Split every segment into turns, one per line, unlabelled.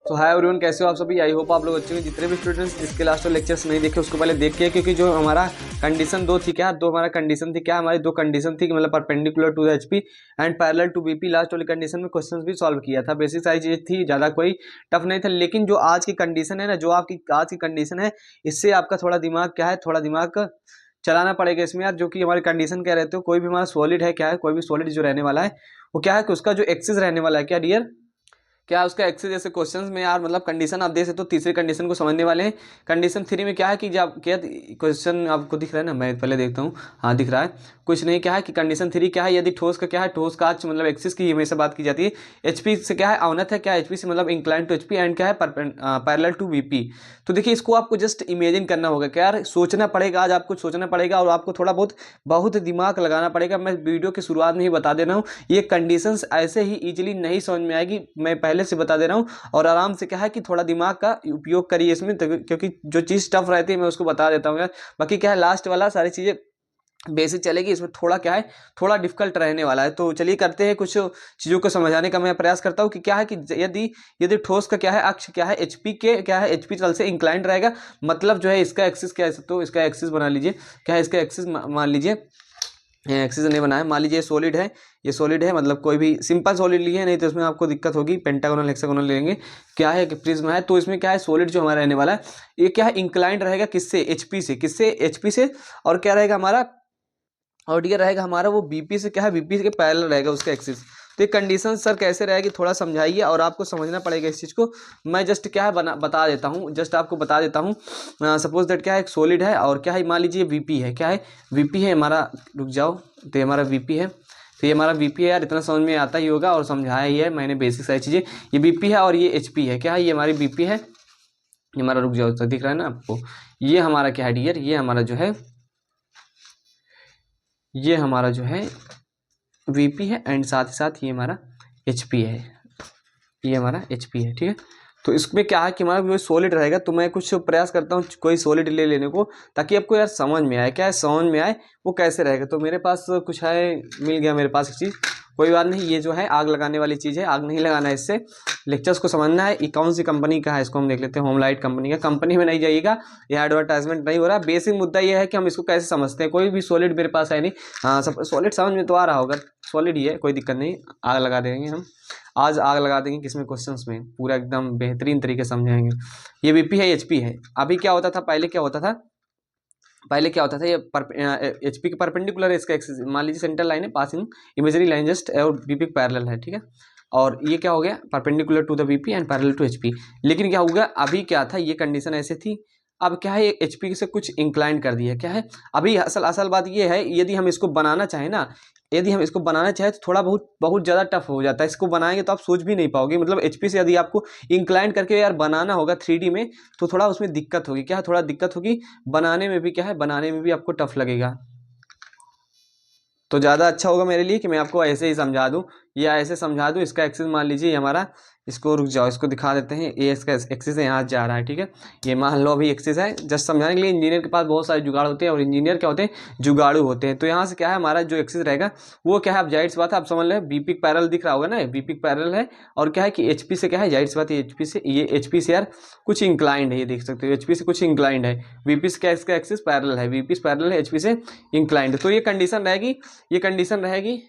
तो hi everyone, कैसे हो आप सभी। आई होप आप लोग अच्छे हैं। जितने भी स्टूडेंट्स इसके लास्ट लेक्चर्स नहीं देखे उसको पहले देख के, क्योंकि जो हमारा कंडीशन दो थी, क्या दो हमारा कंडीशन थी, क्या हमारी दो कंडीशन थी कि मतलब perpendicular to the HP and parallel to BP. Last वाली कंडीशन में क्वेश्चंस भी सॉल्व किया था। बेसिक सारी चीज़ थी, ज़्यादा कोई टफ नहीं था। लेकिन जो आज की कंडीशन है ना, जो आपकी आज की कंडीशन है, इससे आपका थोड़ा दिमाग क्या है, थोड़ा दिमाग चलाना पड़ेगा इसमें यार। जो कि हमारी कंडीशन क्या रहती है, कोई भी हमारा सॉलिड है, क्या है, कोई भी सॉलिड जो रहने वाला है वो क्या है कि उसका जो एक्सिस रहने वाला है, क्या डियर, क्या उसका एक्सेस। जैसे क्वेश्चंस में यार मतलब कंडीशन आप दे सकते हो। तीसरी कंडीशन को समझने वाले हैं। कंडीशन थ्री में क्या है कि जब क्या क्वेश्चन आपको दिख रहा है ना, मैं पहले देखता हूँ। हाँ दिख रहा है। कुछ नहीं, क्या है कि कंडीशन थ्री क्या है, यदि ठोस का क्या है, ठोस का मतलब एक्सिस की हमेशा बात की जाती है। एचपी से क्या है, अवनत है, क्या एचपी से मतलब इंक्लाइन टू एचपी एंड क्या है पैरेलल टू वीपी। तो देखिए इसको आपको जस्ट इमेजिन करना होगा। क्या यार सोचना पड़ेगा, आज आपको सोचना पड़ेगा और आपको थोड़ा बहुत बहुत दिमाग लगाना पड़ेगा। मैं वीडियो की शुरुआत में ही बता दे रहा हूँ, ये कंडीशंस ऐसे ही इजीली नहीं समझ में आएगी, मैं पहले से बता दे रहा हूँ। और आराम से क्या है कि थोड़ा दिमाग का उपयोग करिए इसमें, क्योंकि जो चीज़ टफ रहती है मैं उसको बता देता हूँ यार। बाकी क्या है, लास्ट वाला सारी चीज़ें बेसिक चलेगी, इसमें थोड़ा क्या है, थोड़ा डिफिकल्ट रहने वाला है। तो चलिए करते हैं, कुछ चीज़ों को समझाने का मैं प्रयास करता हूँ कि क्या है कि यदि यदि ठोस का क्या है, अक्ष क्या है, एचपी के क्या है, एचपी तल से इंक्लाइंड रहेगा। मतलब जो है इसका एक्सिस क्या है, तो इसका एक्सिस बना लीजिए। क्या है इसका एक्सिस, मान लीजिए एक्सिस नहीं बनाया, मान लीजिए सॉलिड है, ये सॉलिड है, मतलब कोई भी सिंपल सॉलिड लिए, नहीं तो इसमें आपको दिक्कत होगी। पेंटागोनल हेक्सागोनल लेंगे। क्या है कि प्रिज्म है, तो इसमें क्या है, सॉलिड जो हमारा रहने वाला है ये क्या है, इंक्लाइंड रहेगा किससे, एचपी से, किससे, एचपी से। और क्या रहेगा हमारा, और ये रहेगा हमारा वो बीपी से, क्या है, बीपी के पैरेलल रहेगा उसका एक्सिस। तो ये कंडीशन सर कैसे रहेगी, थोड़ा समझाइए और आपको समझना पड़ेगा इस चीज़ को। मैं जस्ट क्या है बता देता हूँ, जस्ट आपको बता देता हूँ। सपोज दैट क्या है, एक सॉलिड है और क्या है, मान लीजिए वीपी है, क्या है, वीपी है हमारा। रुक जाओ, तो ये हमारा वीपी है, तो ये हमारा वीपी है यार, इतना समझ में आता ही होगा और समझाया ही है मैंने बेसिक सारी चीज़ें। ये बीपी है और ये एचपी है, क्या है, ये हमारी बीपी है, ये हमारा, रुक जाओ तो दिख रहा है ना आपको, ये हमारा क्या है डियर, ये हमारा जो है, ये हमारा जो है वीपी है एंड साथ ही साथ ये हमारा एचपी है, ये हमारा एचपी है, ठीक है। तो इसमें क्या है कि हमारा जो सॉलिड रहेगा, तो मैं कुछ प्रयास करता हूँ कोई सॉलिड ले लेने को, ताकि आपको यार समझ में आए, क्या है समझ में आए वो कैसे रहेगा। तो मेरे पास कुछ है, मिल गया मेरे पास एक चीज़, कोई बात नहीं। ये जो है आग लगाने वाली चीज़ है, आग नहीं लगाना है इससे। लेक्चर्स को समझना है, ये कौन सी कंपनी का है इसको हम देख लेते हैं। होमलाइट कंपनी का। कंपनी में नहीं जाइएगा, ये एडवर्टाइजमेंट नहीं हो रहा। बेसिक मुद्दा ये है कि हम इसको कैसे समझते हैं। कोई भी सॉलिड मेरे पास है नहीं। हाँ सब सॉलिड समझ में तो आ रहा होगा, सॉलिड ही है, कोई दिक्कत नहीं। आग लगा देंगे हम, आज आग लगा देंगे किसमें, क्वेश्चंस में पूरा एकदम बेहतरीन तरीके से समझाएंगे। ये बीपी है, एचपी है। अभी क्या होता था, पहले क्या होता था, पहले क्या होता था, ये एचपी के परपेंडिकुलर है इसका एक्सिस। मान लीजिए सेंटर लाइन है पासिंग इमेजरी लाइन जस्ट, और बीपी पैरेलल है, ठीक है। और ये क्या हो गया, perpendicular to the BP and parallel to HP. लेकिन क्या होगा, अभी क्या था, ये कंडीशन ऐसे थी, अब क्या है, एचपी से कुछ इंक्लाइन कर दिया, क्या है। अभी असल असल बात ये है, यदि हम इसको बनाना चाहें ना, यदि हम इसको बनाना चाहें तो थोड़ा बहुत बहुत ज़्यादा टफ हो जाता है। इसको बनाएंगे तो आप सोच भी नहीं पाओगे, मतलब एचपी से यदि आपको इंक्लाइन करके यार बनाना होगा 3D में, तो थोड़ा उसमें दिक्कत होगी, क्या है, थोड़ा दिक्कत होगी बनाने में भी, क्या है, बनाने में भी आपको टफ लगेगा। तो ज़्यादा अच्छा होगा मेरे लिए कि मैं आपको ऐसे ही समझा दूं, या ऐसे समझा दूं। इसका एक्सिस मान लीजिए ये हमारा, इसको रुक जाओ, इसको दिखा देते हैं। ये इसका एक्सिस है, यहाँ जा रहा है, ठीक है। ये मान लो अभी एक्सिस है। जस्ट समझाने के लिए, इंजीनियर के पास बहुत सारे जुगाड़ होते हैं और इंजीनियर क्या होते हैं, जुगाड़ू होते हैं। तो यहाँ से क्या है, हमारा जो एक्सिस रहेगा वो क्या है, अब जाहिर सी बात है, आप समझ लें बीपी पैरेलल दिख रहा होगा ना, बीपी पैरेलल है। और क्या है कि एचपी से क्या है, जाहिर सी बात है, एचपी से, ये एचपी से यार कुछ इंक्लाइंड है, ये देख सकते हो, एचपी से कुछ इंक्लाइंड है। वीपी से क्या, इसका एक्सिस पैरेलल है, वीपी पैरेलल है एचपी से इंक्लाइंड। तो ये कंडीशन रहेगी, ये कंडीशन रहेगी।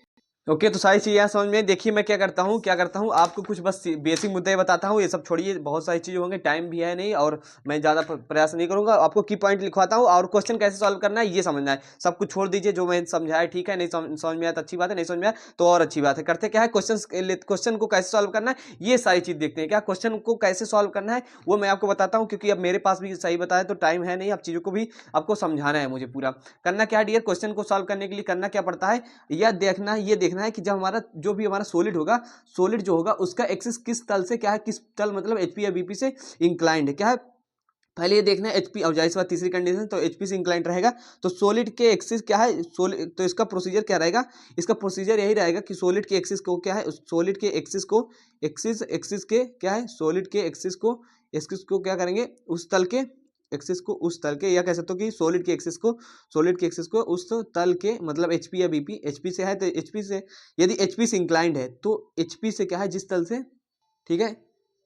ओके तो सारी चीज़ यहाँ समझ में। देखिए मैं क्या करता हूँ आपको कुछ बस बेसिक मुद्दे बताता हूँ। ये सब छोड़िए, बहुत सारी चीज़ें होंगी, टाइम भी है नहीं और मैं ज़्यादा प्रयास नहीं करूँगा। आपको की पॉइंट लिखवाता हूँ और क्वेश्चन कैसे सॉल्व करना है ये समझना है। सब कुछ छोड़ दीजिए, जो मैं समझाया ठीक है, नहीं समझ में आया तो अच्छी बात है, नहीं समझ में आया तो और अच्छी बात है। करते क्या है, क्वेश्चन को कैसे सॉल्व करना है ये सारी चीज़ देखते हैं। क्या क्वेश्चन को कैसे सॉल्व करना है वो मैं आपको बताता हूँ, क्योंकि अब मेरे पास भी सही बताया तो टाइम है नहीं, अब चीज़ों को भी आपको समझाना है मुझे पूरा। करना क्या है डियर, क्वेश्चन को सॉल्व करने के लिए करना क्या पड़ता है, यह देखना है, ये देखना है कि जब हमारा जो भी हमारा सॉलिड होगा, सॉलिड जो होगा उसका एक्सिस किस तल से, क्या है, किस तल मतलब एचपी या बीपी से इंक्लाइंड है, क्या है। पहले ये देखना है एचपी, और जाहिर सी बात तीसरी कंडीशन तो एचपी से इंक्लाइंड रहेगा। तो सॉलिड के एक्सिस क्या है, सॉलिड, तो इसका प्रोसीजर क्या रहेगा, इसका प्रोसीजर यही रहेगा कि सॉलिड के एक्सिस को क्या है, सॉलिड के एक्सिस को, एक्सिस के क्या है, सॉलिड के एक्सिस को क्या करेंगे, उस तल के एक्सिस को, उस तल के, या कह सकते हो कि सॉलिड के एक्सिस को उस तल के, मतलब एचपी या बीपी, एचपी से है तो एचपी से, यदि एचपी से इंक्लाइंड है तो एचपी से क्या है, जिस तल से, ठीक है,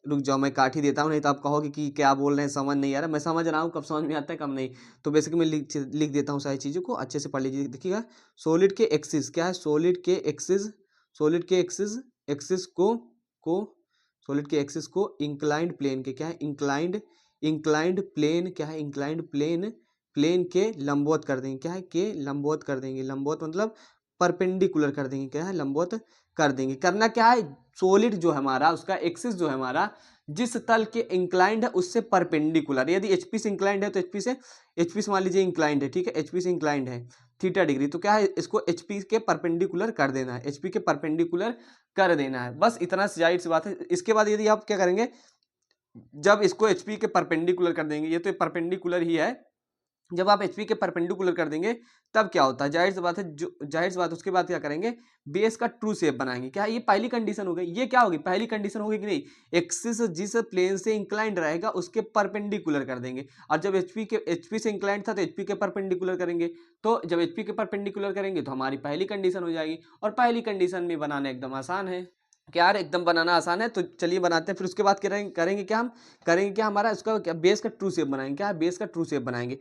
रुक जाओ मैं काट ही देता हूँ, नहीं तो आप कहोगे कि क्या बोल रहे हैं, समझ नहीं आ रहा। मैं समझ रहा हूँ, कब समझ में आता है कब नहीं। तो बेसिकली मैं लिख देता हूँ सारी चीज़ों को, अच्छे से पढ़ लीजिए। देखिएगा सॉलिड के एक्सिस क्या है, सॉलिड के एक्सिस, सॉलिड के एक्सिस, एक्सिस को सॉलिड के एक्सिस को इंक्लाइंड प्लेन के क्या है, इंक्लाइंड प्लेन क्या है, इंक्लाइंड प्लेन के लंबवत कर देंगे। क्या है, के लंबवत कर देंगे। लंबवत मतलब परपेंडिकुलर कर देंगे। क्या है, लंबवत कर देंगे। करना क्या है, सॉलिड जो है हमारा, उसका एक्सिस जो है हमारा, जिस तल के इंक्लाइंड है उससे परपेंडिकुलर। यदि एचपी से इंक्लाइंड है तो एचपी से मान लीजिए इंक्लाइंड है, ठीक है, एचपी से इंक्लाइंड है थीटा डिग्री, तो क्या है, इसको एचपी के परपेंडिकुलर कर देना है, एचपी के परपेंडिकुलर कर देना है। बस इतना जाहिर सी बात है। इसके बाद यदि आप क्या करेंगे, जब इसको एचपी के परपेंडिकुलर कर देंगे, ये तो परपेंडिकुलर ही है, जब आप एचपी के परपेंडिकुलर कर देंगे तब क्या होता है, जाहिर सी बात है, जो जाहिर सी बात, उसके बाद क्या करेंगे, बेस का ट्रू शेप बनाएंगे। क्या ये पहली कंडीशन हो गई, ये क्या होगी, पहली कंडीशन होगी कि नहीं, एक्सिस जिस प्लेन से इंक्लाइंड रहेगा उसके परपेंडिकुलर कर देंगे। और जब एचपी से इंक्लाइंड था तो एचपी के परपेंडिकुलर करेंगे। तो जब एचपी के परपेंडिकुलर करेंगे तो हमारी पहली कंडीशन हो जाएगी। और पहली कंडीशन में बनाना एकदम आसान है। क्या यार, एकदम बनाना आसान है, तो चलिए बनाते हैं। फिर उसके बाद करेंगे क्या, हम करेंगे क्या, हमारा उसका क्या, बेस का ट्रू शेप बनाएंगे। क्या, बेस का ट्रू शेप बनाएंगे।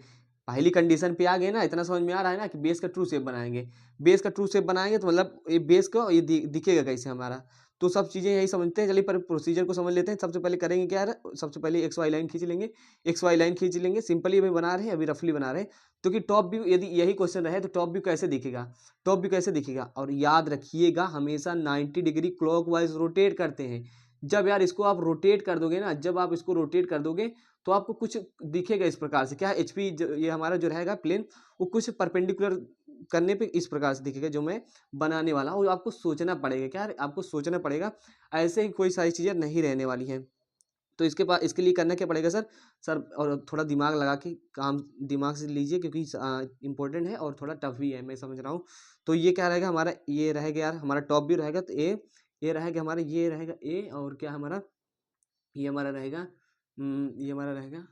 पहली कंडीशन पे आ गए ना, इतना समझ में आ रहा है ना कि बेस का ट्रू शेप बनाएंगे। बेस का ट्रू शेप बनाएंगे तो मतलब ये बेस को ये दिखेगा कैसे हमारा। तो सब चीज़ें यही समझते हैं। चलिए पर प्रोसीजर को समझ लेते हैं। सबसे पहले करेंगे क्या है, सबसे पहले एक्स वाई लाइन खींच लेंगे, एक्स वाई लाइन खींच लेंगे। सिंपली अभी बना रहे हैं, अभी रफली बना रहे हैं। तो कि टॉप व्यू, यदि यही क्वेश्चन रहे तो टॉप व्यू कैसे दिखेगा, टॉप व्यू कैसे दिखेगा। और याद रखिएगा हमेशा 90 डिग्री क्लॉकवाइज रोटेट करते हैं। जब यार इसको आप रोटेट कर दोगे ना, जब आप इसको रोटेट कर दोगे तो आपको कुछ दिखेगा इस प्रकार से। क्या है, एचपी ये हमारा जो रहेगा प्लेन, वो कुछ परपेंडिकुलर करने पे इस प्रकार से दिखेगा जो मैं बनाने वाला हूँ। आपको सोचना पड़ेगा, क्या है, आपको सोचना पड़ेगा। ऐसे ही कोई सारी चीज़ें नहीं रहने वाली हैं। तो इसके लिए करना क्या पड़ेगा सर, और थोड़ा दिमाग लगा के काम दिमाग से लीजिए, क्योंकि इंपॉर्टेंट है और थोड़ा टफ भी है, मैं समझ रहा हूँ। तो ये क्या रहेगा हमारा, ये रहेगा यार हमारा टॉप भी रहेगा, तो ये रहेगा हमारा, ये रहेगा ए, और क्या हमारा, ये हमारा रहेगा, ये हमारा रहेगा,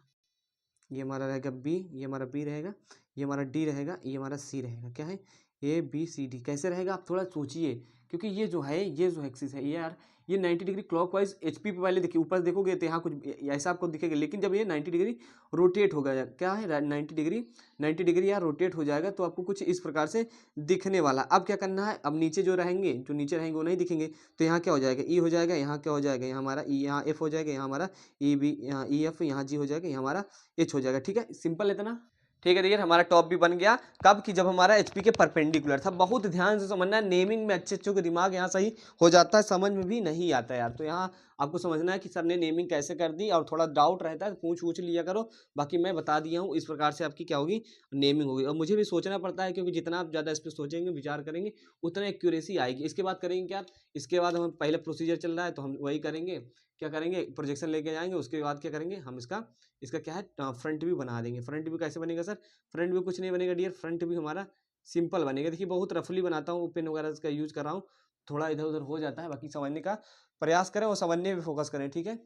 ये हमारा रहेगा बी, ये हमारा बी रहेगा, ये हमारा डी रहेगा, ये हमारा सी रहेगा। क्या है, ए बी सी डी कैसे रहेगा, आप थोड़ा सोचिए। क्योंकि ये जो है, ये जो एक्सिस है, ये यार ये 90 डिग्री क्लॉकवाइज एचपी पे पहले देखिए, ऊपर देखोगे तो यहाँ कुछ ऐसा आपको दिखेगा। लेकिन जब ये 90 डिग्री रोटेट होगा, क्या है 90 डिग्री यार रोटेट हो जाएगा, तो आपको कुछ इस प्रकार से दिखने वाला। अब क्या करना है, अब नीचे जो रहेंगे, जो नीचे रहेंगे वो नहीं दिखेंगे। तो यहाँ क्या हो जाएगा, ई हो जाएगा, यहाँ क्या हो जाएगा, यहाँ हमारा ई, यहाँ एफ हो जाएगा, यहाँ हमारा ई बी, यहाँ ई एफ, यहाँ जी हो जाएगा, यहाँ हमारा एच हो जाएगा। ठीक है, सिंपल है इतना। ठीक है, देखिए हमारा टॉप भी बन गया। कब कि जब हमारा एचपी के परपेंडिकुलर था। बहुत ध्यान से समझना है, नेमिंग में अच्छे अच्छों का दिमाग यहाँ सही हो जाता है, समझ में भी नहीं आता है यार। तो यहाँ आपको समझना है कि सर ने नेमिंग कैसे कर दी, और थोड़ा डाउट रहता है तो पूछ लिया करो। बाकी मैं बता दिया हूँ, इस प्रकार से आपकी क्या होगी, नेमिंग होगी। और मुझे भी सोचना पड़ता है, क्योंकि जितना आप ज़्यादा इस पर सोचेंगे, विचार करेंगे, उतना एक्यूरेसी आएगी। इसके बाद करेंगे क्या, इसके बाद हम पहले प्रोसीजर चल रहा है तो हम वही करेंगे। क्या करेंगे, प्रोजेक्शन लेके जाएंगे, उसके बाद क्या करेंगे, हम इसका क्या है, फ्रंट व्यू बना देंगे। फ्रंट व्यू कैसे बनेगा सर, फ्रंट व्यू कुछ नहीं बनेगा डियर, फ्रंट व्यू हमारा सिंपल बनेगा। देखिए बहुत रफली बनाता हूँ, पेन वगैरह का यूज कर रहा हूँ, थोड़ा इधर उधर हो जाता है। बाकी समझने का प्रयास करें और समझने में फोकस करें, ठीक है।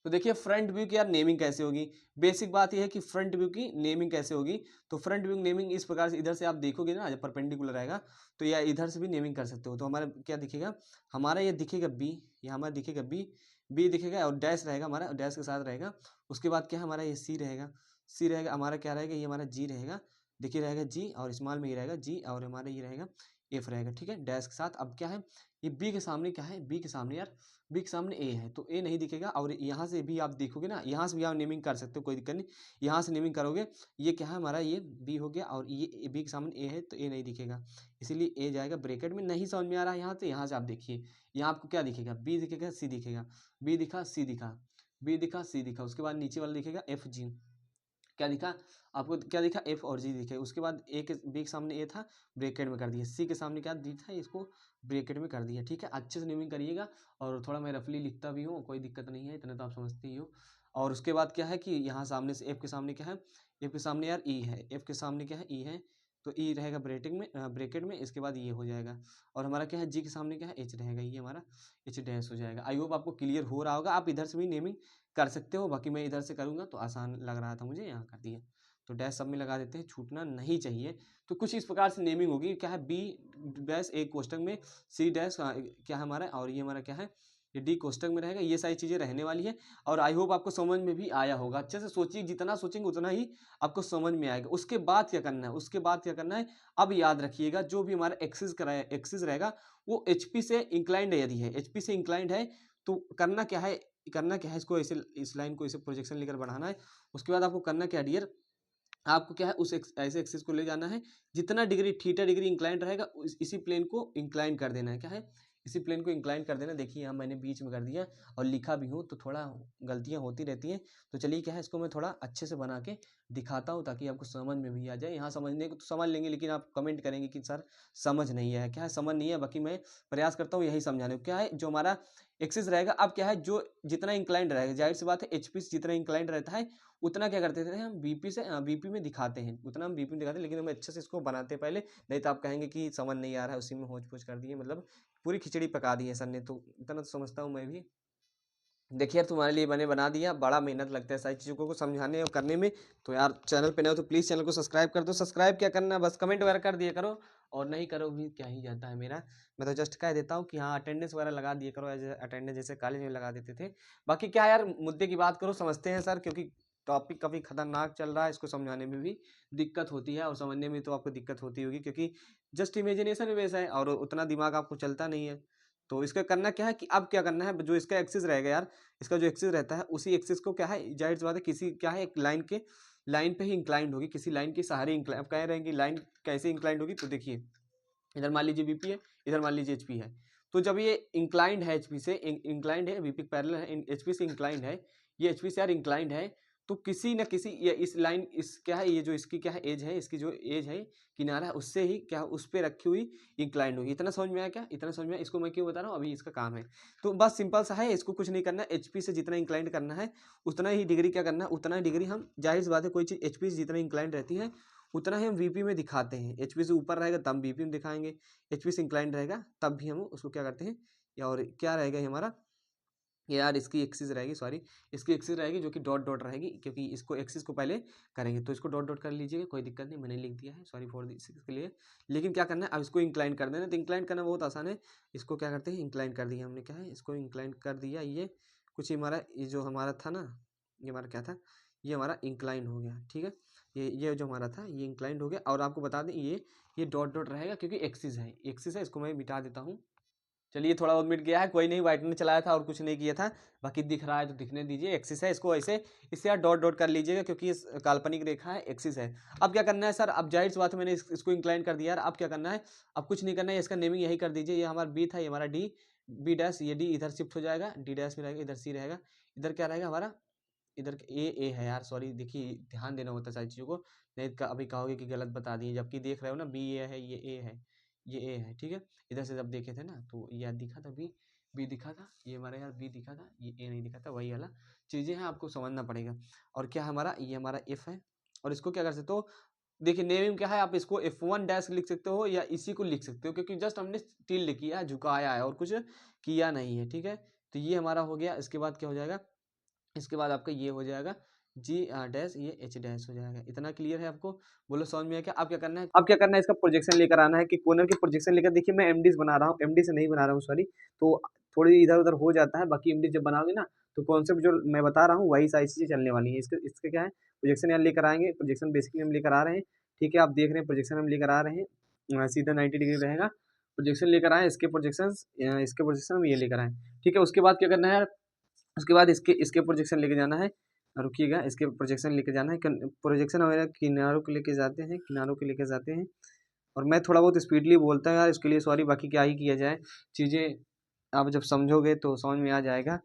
तो देखिए फ्रंट व्यू की यार नेमिंग कैसे होगी। बेसिक बात यह है कि फ्रंट व्यू की नेमिंग कैसे होगी। तो फ्रंट व्यू नेमिंग इस प्रकार से, इधर से आप देखोगे ना, जब परपेंडिकुलर रहेगा तो या इधर से भी नेमिंग कर सकते हो। तो हमारा क्या दिखेगा, हमारा ये दिखेगा बी, ये हमारा दिखेगा बी, बी दिखेगा, और डैश रहेगा हमारा, डैश के साथ रहेगा। उसके बाद क्या हमारा ये सी रहेगा, सी रहेगा हमारा, क्या रहेगा, ये हमारा जी रहेगा। देखिए रहेगा जी, और स्मॉल में ही रहेगा जी, और हमारा ये रहेगा एफ रहेगा। ठीक है, डैश के साथ। अब क्या है, ये बी के सामने क्या है, बी के सामने यार, बी के सामने ए है, तो ए नहीं दिखेगा। और यहाँ से भी आप देखोगे ना, यहाँ से भी आप नेमिंग कर सकते हो, कोई दिक्कत नहीं। यहाँ से नेमिंग करोगे, ये क्या है हमारा, ये बी हो गया, और ये बी के सामने ए है, तो ए नहीं दिखेगा, इसीलिए ए जाएगा ब्रैकेट में। नहीं समझ में आ रहा है यहाँ, तो यहाँ से आप देखिए, यहाँ आपको क्या दिखेगा, बी दिखेगा, सी दिखेगा, बी दिखा, सी दिखा, बी दिखा, सी दिखा। उसके बाद नीचे वाला दिखेगा एफ जी, क्या दिखा आपको, क्या दिखा, एफ और जी दिखे। उसके बाद ए के, बी के सामने ए था, ब्रैकेट में कर दिया। सी के सामने क्या दी था, इसको ब्रैकेट में कर दिया। ठीक है, अच्छे से नेमिंग करिएगा, और थोड़ा मैं रफली लिखता भी हूँ, कोई दिक्कत नहीं है, इतना तो आप समझते ही हो। और उसके बाद क्या है कि यहाँ सामने से एफ के सामने क्या है, एफ के सामने यार ई है, एफ के सामने क्या है, ई है, तो ई रहेगा ब्रैकेट में। इसके बाद ये हो जाएगा, और हमारा क्या है, जी के सामने क्या है, एच रहेगा, ये हमारा एच डैश हो जाएगा। आई होप आपको क्लियर हो रहा होगा। आप इधर से भी नेमिंग कर सकते हो, बाकी मैं इधर से करूँगा तो आसान लग रहा था मुझे, यहाँ कर दिया। तो डैश सब में लगा देते हैं, छूटना नहीं चाहिए। तो कुछ इस प्रकार से नेमिंग होगी। क्या है, बी डैश एक कोष्टक में, सी डैश क्या है हमारा, और ये हमारा क्या है, ये डी कोष्टक में रहेगा, ये सारी चीज़ें रहने वाली है। और आई होप आपको समझ में भी आया होगा। अच्छे से सोचिए, जितना सोचेंगे उतना ही आपको समझ में आएगा। उसके बाद क्या करना है, उसके बाद क्या करना है, अब याद रखिएगा जो भी हमारा एक्सिस रहेगा वो HP से इंक्लाइंड है। यदि है HP से इंक्लाइंड है तो करना क्या है, इसको ऐसे, इस लाइन को ऐसे प्रोजेक्शन लेकर बढ़ाना है। उसके बाद आपको करना क्या डियर, आपको क्या है उस ऐसे एक्सिस को ले जाना है, जितना डिग्री थीटा डिग्री इंक्लाइंड रहेगा इसी प्लेन को इंक्लाइन कर देना है। क्या है, इसी प्लेन को इंक्लाइन कर देना। देखिए यहाँ मैंने बीच में कर दिया और लिखा भी हूँ, तो थोड़ा गलतियाँ होती रहती हैं। तो चलिए क्या है, इसको मैं थोड़ा अच्छे से बना के दिखाता हूँ ताकि आपको समझ में भी आ जाए। यहाँ समझने को तो समझ लेंगे, लेकिन आप कमेंट करेंगे कि सर समझ नहीं है। क्या है, समझ नहीं है, बाकी मैं प्रयास करता हूँ यही समझाने को। क्या है, जो हमारा एक्सिस रहेगा, अब क्या है, जो जितना इंक्लाइंड रहेगा, जाहिर सी बात है HP से जितना इंक्लाइंड रहता है उतना क्या करते थे हम BP में दिखाते हैं, उतना हम BP में दिखाते हैं। लेकिन हम अच्छे से इसको बनाते हैं पहले, नहीं तो आप कहेंगे कि समझ नहीं आ रहा है, उसी में होच पोच कर दिए, मतलब पूरी खिचड़ी पका दी है सर ने। तो इतना तो समझता हूँ मैं भी। देखिए यार, तुम्हारे लिए मैंने बना दिया, बड़ा मेहनत लगता है सारी चीज़ों को समझाने और करने में। तो यार चैनल पे नए हो तो प्लीज़ चैनल को सब्सक्राइब कर दो। सब्सक्राइब क्या करना है, बस कमेंट वगैरह कर दिया करो, और नहीं करो भी क्या ही जाता है मेरा। मैं तो जस्ट कह देता हूँ कि हाँ अटेंडेंस वगैरह लगा दिया करो, एज अटेंडेंस जैसे कॉलेज में लगा देते थे। बाकी क्या है यार, मुद्दे की बात करो, समझते हैं सर, क्योंकि टॉपिक काफ़ी खतरनाक चल रहा है, इसको समझाने में भी दिक्कत होती है और समझने में तो आपको दिक्कत होती होगी, क्योंकि जस्ट इमेजिनेशन बेस है और उतना दिमाग आपको चलता नहीं है। तो इसका करना क्या है कि अब क्या करना है, जो इसका एक्सिस रहेगा यार, इसका जो एक्सिस रहता है उसी एक्सिस को क्या है, जाहिर सी बात है किसी क्या है, एक लाइन पे ही इंक्लाइंड होगी, किसी लाइन के सहारे इंक्लाइन। अब कह रहे हैं कि लाइन कैसे इंक्लाइंड होगी, तो देखिए इधर मान लीजिए BP है, इधर मान लीजिए HP है। तो जब ये इंक्लाइंड है HP से, इंक्लाइंड है, BP पैरेलल है, HP से इंक्लाइंड है, ये HP से यार इंक्लाइंड है, तो किसी न किसी ये इस लाइन, इस क्या है, ये जो इसकी क्या है एज है, इसकी जो एज है किनारा है, उससे ही क्या उस पर रखी हुई इंक्लाइंड होगी। इतना समझ में आया क्या, इतना समझ में आया? इसको मैं क्यों बता रहा हूँ, अभी इसका काम है। तो बस सिंपल सा है, इसको कुछ नहीं करना है। HP से जितना इंक्लाइंड करना है उतना ही डिग्री क्या करना है, उतना ही डिग्री हम, जाहिर सी बात है कोई चीज़ HP से जितना इंक्लाइंड रहती है उतना ही हम VP में दिखाते हैं। HP से ऊपर रहेगा तब BP में दिखाएंगे, HP से इंक्लाइंड रहेगा तब भी हम उसको क्या करते हैं, या और क्या रहेगा ये हमारा, यार इसकी एक्सिस रहेगी, सॉरी इसकी एक्सिस रहेगी जो कि डॉट डॉट रहेगी, क्योंकि इसको एक्सिस को पहले करेंगे। तो इसको डॉट डॉट कर लीजिएगा, कोई दिक्कत नहीं, मैंने लिख दिया है, सॉरी फॉर दिस के लिए। लेकिन क्या करना है, अब इसको इंक्लाइन कर देना। तो इंक्लाइन करना बहुत आसान है, इसको क्या करते हैं, इंक्लाइन कर दिया हमने, क्या है इसको इंक्लाइन कर दिया। ये कुछ हमारा, ये जो हमारा था ना, ये हमारा क्या था, ये हमारा इंक्लाइन हो गया, ठीक है। ये जो हमारा था ये इंक्लाइंड हो गया। और आपको बता दें ये डॉट डॉट रहेगा क्योंकि एक्सिस है, इसको मैं मिटा देता हूँ। चलिए थोड़ा बहुत मिट गया है, कोई नहीं, व्हाइटनर चलाया था और कुछ नहीं किया था। बाकी दिख रहा है तो दिखने दीजिए, एक्सिस है, इसको ऐसे इससे यार डॉट डॉट कर लीजिएगा क्योंकि इस काल्पनिक रेखा है, एक्सिस है। अब क्या करना है सर, अब जाहिर सी बात है मैंने इसको इंक्लाइन कर दिया यार, अब क्या करना है, अब कुछ नहीं करना है, इसका नेमिंग यही कर दीजिए। ये हमारा B था, ये हमारा B डैश, ये D इधर शिफ्ट हो जाएगा, D डैश में रहेगा, इधर C रहेगा, इधर क्या रहेगा हमारा, इधर ए है यार, सॉरी देखिए ध्यान देना होता है सारी चीज़ों को, नहीं तो अभी कहोगे कि गलत बता दिए, जबकि देख रहे हो ना B है, ये A है, ये A है, ठीक है। इधर से जब देखे थे ना तो ये दिखा था B दिखा था, ये हमारा यार B दिखा था, ये A नहीं दिखा था, वही वाला चीज़ें हैं, आपको समझना पड़ेगा। और क्या हमारा, ये हमारा F है, और इसको क्या कर सकते हो, देखिए नेम क्या है, आप इसको F1 डैश लिख सकते हो या इसी को लिख सकते हो, क्योंकि जस्ट हमने टिल लिखी है, झुकाया है और कुछ किया नहीं है, ठीक है। तो ये हमारा हो गया। इसके बाद क्या हो जाएगा, इसके बाद आपका ये हो जाएगा G डैश, ये H डैश हो जाएगा। इतना क्लियर है आपको, बोलो समझ में आया क्या? अब क्या करना है, अब क्या करना है, इसका प्रोजेक्शन लेकर आना है कि कॉर्नर की प्रोजेक्शन लेकर, देखिए मैं MDs बना रहा हूँ, MD से नहीं बना रहा हूँ सॉरी, तो थोड़ी इधर उधर हो जाता है। बाकी MD जब बनाओगे ना तो कॉन्सेप्ट जो मैं बता रहा हूँ वही सारी चीज़ें चलने वाली है। इसके क्या है, प्रोजेक्शन यहाँ लेकर आएंगे, प्रोजेक्शन बेसिकली हम लेकर आ रहे हैं, ठीक है। आप देख रहे हैं प्रोजेक्शन हम लेकर आ रहे हैं, सीधा 90 डिग्री रहेगा। प्रोजेक्शन लेकर आए, इसके प्रोजेक्शन हम ये लेकर आए, ठीक है। उसके बाद क्या करना है, उसके बाद इसके इसके प्रोजेक्शन लेके जाना है, रुकिएगा, इसके प्रोजेक्शन लेके जाना है, प्रोजेक्शन वगैरह किनारों के लेके जाते हैं, किनारों के लेके जाते हैं। और मैं थोड़ा बहुत स्पीडली बोलता हूँ यार, इसके लिए सॉरी, बाकी क्या ही किया जाए, चीज़ें आप जब समझोगे तो समझ में आ जाएगा।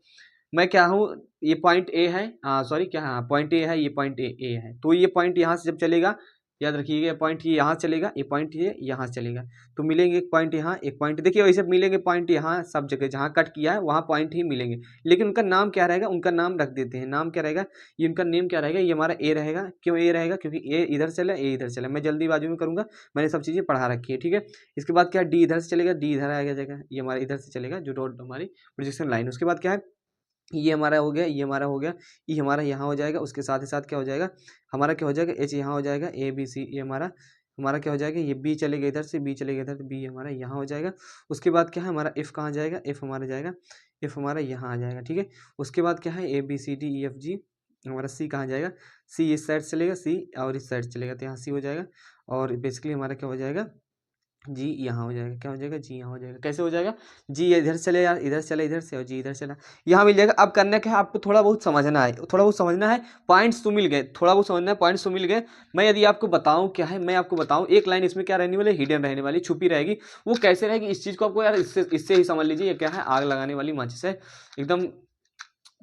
मैं क्या हूँ, ये पॉइंट A है, हाँ सॉरी क्या, हाँ पॉइंट A है, ये पॉइंट A है। तो ये पॉइंट यहाँ से जब चलेगा, याद रखिएगा, पॉइंट ये यहाँ चलेगा, ये पॉइंट ये यहाँ से चलेगा, तो मिलेंगे एक पॉइंट यहाँ, एक पॉइंट, देखिए वैसे मिलेंगे पॉइंट यहाँ, सब जगह जहाँ कट किया है वहाँ पॉइंट ही मिलेंगे। लेकिन उनका नाम क्या रहेगा, उनका नाम रख देते हैं, नाम क्या रहेगा, ये उनका नेम क्या रहेगा, ये हमारा A रहेगा। क्यों A रहेगा, क्योंकि A इधर चला, A इधर चला, मैं जल्दीबाजी में करूँगा, मैंने सब चीज़ें पढ़ा रखी है, ठीक है। इसके बाद क्या, D इधर से चलेगा, D इधर आ जाएगा, ये हमारा इधर से चलेगा जो डॉट हमारी प्रोजेक्शन लाइन। उसके बाद क्या है, ये हमारा हो गया, ये हमारा हो गया, ये हमारा यहाँ हो जाएगा। उसके साथ ही साथ क्या हो जाएगा, हमारा क्या हो जाएगा, H यहाँ हो जाएगा, A B C, ये हमारा हमारा क्या हो जाएगा, ये बी चलेगा इधर से, बी चलेगा इधर, तो बी हमारा यहाँ हो जाएगा। उसके बाद क्या है हमारा एफ कहाँ जाएगा, एफ हमारा जाएगा, एफ हमारा यहाँ आ जाएगा, ठीक है। उसके बाद क्या है A B C D E F G, हमारा सी कहाँ जाएगा, सी इस साइड चलेगा, सी और इस साइड चलेगा, तो यहाँ सी हो जाएगा। और बेसिकली हमारा क्या हो जाएगा, जी यहाँ हो जाएगा, क्या हो जाएगा, जी यहाँ हो जाएगा। कैसे हो जाएगा, जी इधर चले यार, इधर चले इधर से, और जी इधर चला, यहाँ मिल जाएगा। अब करना क्या है, आपको थोड़ा बहुत समझना है, थोड़ा बहुत समझना है, पॉइंट्स तो मिल गए, थोड़ा बहुत समझना है, पॉइंट्स तो मिल गए। मैं यदि आपको बताऊं क्या है, मैं आपको बताऊं एक लाइन इसमें क्या रहने वाली, हिडन रहने वाली, छुपी रहेगी। वो कैसे रहेगी, इस चीज़ को आपको यार इससे ही समझ लीजिए, ये क्या है, आग लगाने वाली माचिस है एकदम।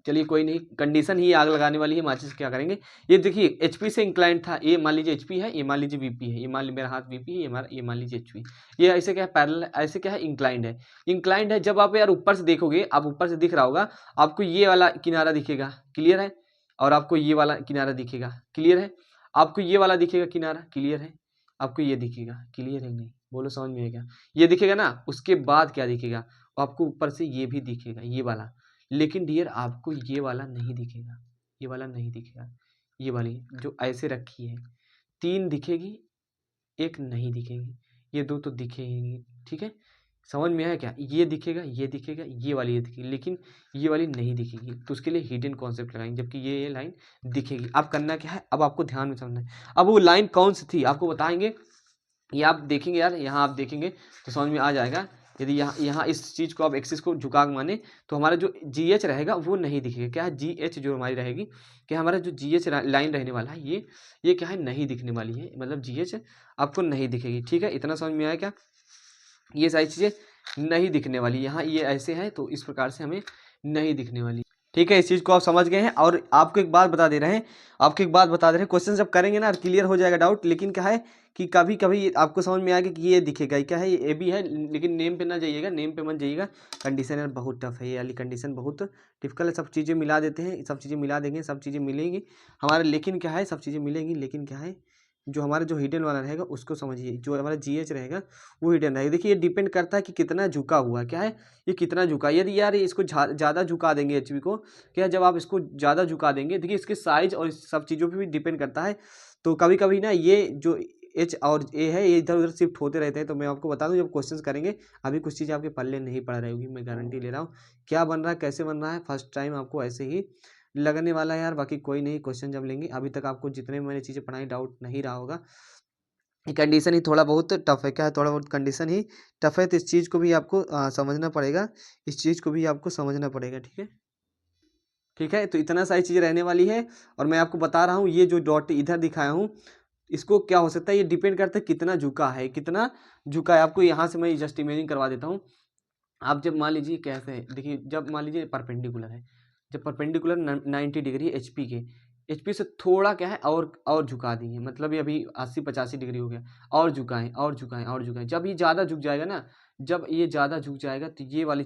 चलिए कोई नहीं, कंडीशन ही आग लगाने वाली है, माचिस क्या करेंगे। ये देखिए एचपी से इंक्लाइंड था, ये मान लीजिए एचपी है, ये मान लीजिए वीपी है, ये मान लीजिए मेरा हाथ वीपी है, ये मान लीजिए एचपी। ये ऐसे क्या है, पैरेलल, ऐसे क्या है, इंक्लाइंड है। इंक्लाइंड है, जब आप यार ऊपर से देखोगे, आप ऊपर से दिख रहा होगा आपको, ये वाला किनारा दिखेगा, क्लियर है। और आपको ये वाला किनारा दिखेगा, क्लियर है। आपको ये वाला दिखेगा किनारा, क्लियर है। आपको ये दिखेगा, क्लियर है नहीं, बोलो समझ में आएगा। ये दिखेगा ना, उसके बाद क्या दिखेगा, आपको ऊपर से ये भी दिखेगा, ये वाला। लेकिन डियर आपको ये वाला नहीं दिखेगा, ये वाला नहीं दिखेगा। ये वाली जो ऐसे रखी है, 3 दिखेगी, 1 नहीं दिखेगी, ये 2 तो दिखेगी, ठीक है। समझ में आया क्या, ये दिखेगा, ये दिखेगा, ये वाली ये दिखेगी, लेकिन ये वाली नहीं दिखेगी, तो उसके लिए हिडन कॉन्सेप्ट लगाएंगे, जबकि ये लाइन दिखेगी। अब करना क्या है, अब आपको ध्यान में समझना है। अब वो लाइन कौन सी थी आपको बताएंगे, ये आप देखेंगे यार, यहाँ आप देखेंगे तो समझ में आ जाएगा। यदि यहाँ इस चीज़ को आप एक्सिस को झुका के माने, तो हमारा जो जी एच रहेगा वो नहीं दिखेगा। क्या है, जी एच जो हमारी रहेगी, कि हमारा जो जी एच लाइन रहने वाला है, ये क्या है, नहीं दिखने वाली है, मतलब जी एच आपको नहीं दिखेगी, ठीक है। इतना समझ में आया क्या, ये सारी चीज़ें नहीं दिखने वाली, यहाँ ये ऐसे है तो इस प्रकार से हमें नहीं दिखने वाली, ठीक है। इस चीज़ को आप समझ गए हैं। और आपको एक बात बता दे रहे हैं, आपको एक बात बता दे रहे हैं, क्वेश्चन जब करेंगे ना क्लियर हो जाएगा डाउट। लेकिन क्या है कि कभी कभी आपको समझ में आएगा कि ये दिखेगा, क्या है, ये ए बी है, लेकिन नेम पे ना जाइएगा, नेम पे मत जाइएगा। कंडीशन यार बहुत टफ है, ये वाली कंडीशन बहुत डिफिकल्ट है। सब चीज़ें मिला देते हैं, सब चीज़ें मिला देंगे, सब चीज़ें मिलेंगी हमारे, लेकिन क्या है, सब चीज़ें मिलेंगी, लेकिन क्या है, जो हमारा जो हिडन वाला रहेगा उसको समझिए। जो हमारा जी एच रहेगा वो हिडन रहेगा। देखिए ये डिपेंड करता है कि कितना झुका हुआ है, क्या है, ये कितना झुका। यदि यार इसको ज़्यादा झुका देंगे एच को, क्या जब आप इसको ज़्यादा झुका देंगे, देखिए इसके साइज और इस सब चीज़ों पे भी डिपेंड करता है। तो कभी कभी ना ये जो एच और ए है ये इधर उधर शिफ्ट होते रहते हैं। तो मैं आपको बता दूं, जब क्वेश्चंस करेंगे अभी कुछ चीज़ें आपके पल्ले नहीं पड़ रही होगी, मैं गारंटी ले रहा हूँ। क्या बन रहा है, कैसे बन रहा है, फर्स्ट टाइम आपको ऐसे ही लगने वाला है यार। बाकी कोई नहीं, क्वेश्चन जब लेंगे, अभी तक आपको जितने मैंने चीज़ें पढ़ाई डाउट नहीं रहा होगा। कंडीशन ही थोड़ा बहुत टफ है, क्या है, थोड़ा बहुत कंडीशन ही टफ है। तो इस चीज़ को भी आपको समझना पड़ेगा, इस चीज़ को भी आपको समझना पड़ेगा, ठीक है। ठीक है, तो इतना सारी चीज़ें रहने वाली है। और मैं आपको बता रहा हूँ, ये जो डॉट इधर दिखाया हूँ, इसको क्या हो सकता है, ये डिपेंड करता है कितना झुका है, कितना झुका है। आपको यहाँ से मैं जस्ट इमेजिंग करवा देता हूँ। आप जब मान लीजिए कैसे है, देखिए जब मान लीजिए परपेंडिकुलर है, जब परपेंडिकुलर 90 डिग्री है एचपी के, एचपी से थोड़ा क्या है और झुका दिए, मतलब ये अभी 80-85 डिग्री हो गया, और झुकाएं और झुकाएं और झुकाएं। जब ये ज़्यादा झुक जाएगा ना, जब ये ज़्यादा झुक जाएगा तो ये वाली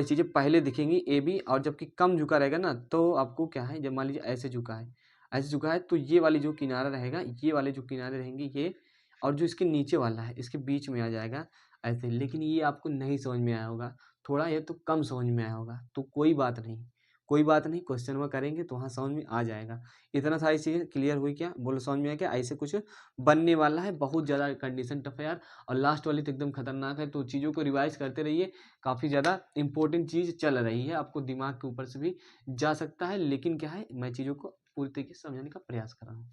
चीज़ें पहले दिखेंगी ए बी। और जबकि कम झुका रहेगा ना, तो आपको क्या है, जब मान लीजिए ऐसे झुका है तो ये वाली जो किनारा रहेगा, ये वाले जो किनारे रहेंगे ये, और जो इसके नीचे वाला है इसके बीच में आ जाएगा ऐसे। लेकिन ये आपको नहीं समझ में आया होगा, थोड़ा ये तो कम समझ में आया होगा, तो कोई बात नहीं, कोई बात नहीं, क्वेश्चन में करेंगे तो वहाँ समझ में आ जाएगा। इतना सारी चीज़ें क्लियर हुई क्या, बोलो समझ में आया क्या। ऐसे कुछ बनने वाला है, बहुत ज़्यादा कंडीशन टफ है यार। और लास्ट वाली तो एकदम खतरनाक है, तो चीज़ों को रिवाइज करते रहिए, काफ़ी ज़्यादा इंपॉर्टेंट चीज़ चल रही है, आपको दिमाग के ऊपर से भी जा सकता है। लेकिन क्या है, मैं चीज़ों को पूरी तरीके से समझाने का प्रयास कर रहा हूँ।